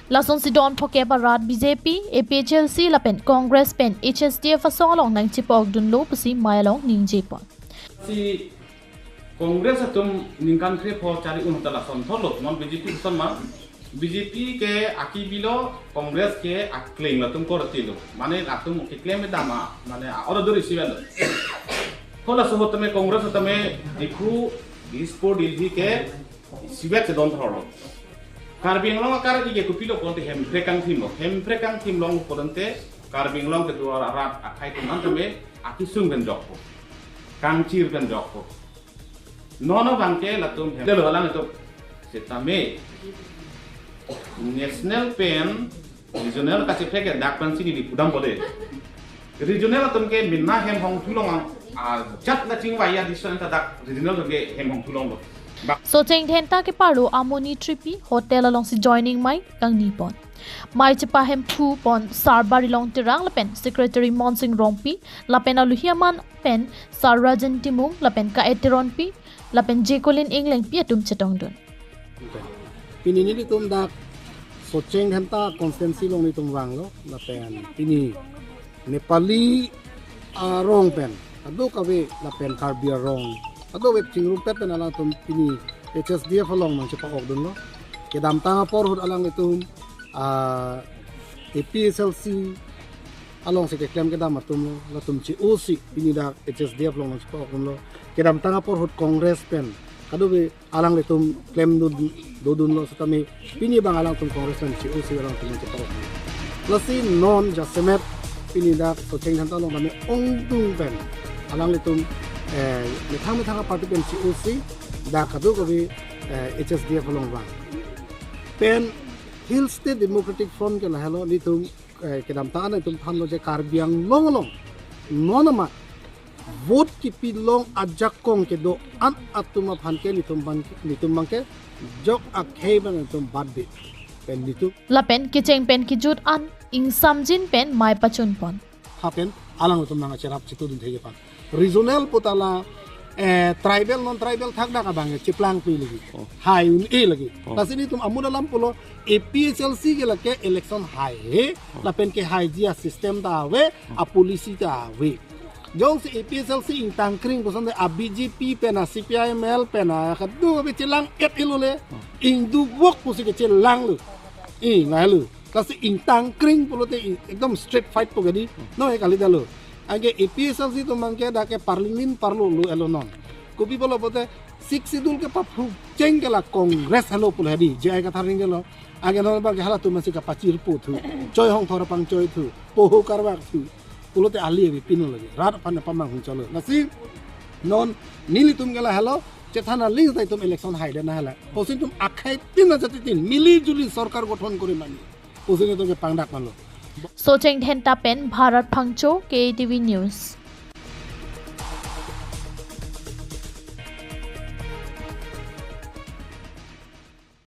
Lason si Don Phoke Barat BJP, APHLC lapen Congress pen HSDF asong along nang chipok dunlo pasi mayalong ning jepon. Si Congress atum ningkan kre po cari untala son tholo non BJP son ma BJP ke akibilo Congress ke akklaim latum kortilo mane atum ke claim dama mane ora dori sibelo thola so tame Congress tame dikhu dispo dilhi ke sibet don tholo Karbing long akar ige kupilo konte hemprekang tim long konte karbing long ke dua rat akai tunan tame akisung ben jokko kangcir ben jokko nono bangke latum delo lang itu setame national pen regional kasih fake dak pan sini di pudam bode regional latum ke minna hem hong tulong chat na chingwaya di sana dak regional latum ke hem hong tulong Sochengdhenta ke paro amoni tripi hotel along si joining mai kangni pon. Mai chepa hem phu pon sarbari long tirang lapen secretary Monsing Rompi lapen aluhiaman pen sarrajan timung lapen ka eteron pi lapen jekolin englang pi atum chetong dun. Pini ni tum dak Sochengdhenta constituency long ni tum wang lo lapen pini Nepali rong pen adu kawe lapen Karbia rong ado web chingrum pet na lang tum pini HSDF along man sipa og dun no kedam tanga porhud alang itum APSLC along se claim kedam atum latum chi OC pini da HSDF long man sipa og dun no kedam tanga porhud Congress pen kado be alang itum claim dun no satami pini bang alang tum Congress pen chi OC alang tum sipa og lasi non jasemet pini da Sochengdhenta long man ong tung pen alang itum metang parti pen COC da kado kabi HSDF long bang pen Hill State Democratic Front ke lahelo ni tum kedam taan tum thamlo je Karbiang long nonama vote ki pilong ajak kong ke do an atuma phanke ni tum bangke jok akhei ban tum badbe pen ni tu Lapen kicheng pen kijut an ing samjin pen mai pachun pon. Hapen alang tum nanga cherap chitu dun thege pan regional potala tribal non tribal thak dak abang chiplang pi lagi high e lagi tasini tum amuna lam polo APSLC ke lake election high lapen ke high dia system da we a policy da we jong si APSLC ing tangkring bosan a BJP pena CPIML pena kadu be chilang et ilole ing du wok pusi ke chilang lu ngalu kasi ing tangkring polo te ekdom straight fight po gadi no e kali dalo Age APSLC tu mangke da ke parlimen parlo lu elonon. Kopi bolo bote sik sidul ke papu ceng ke la Congress halo pul hadi je ai ka tharing ke lo. Age no ba ke hala tu masi ka pachir pu thu. Choi hong thora pang choi thu. Poho karwa thu. Pulote ali bi pinu lagi. Rat pan pamang hung chalo. Nasi non nili tum gela halo Chethana লিঙ্ক তাই তুমি ইলেকশন হাইডে না হলে পসিন তুমি আখাই তিন জাতি তিন মিলি জুলি সরকার গঠন করে মানি পসিন তুমি পাংডাক মানো Sochengdhenta pen Bharat Phangcho KTV News.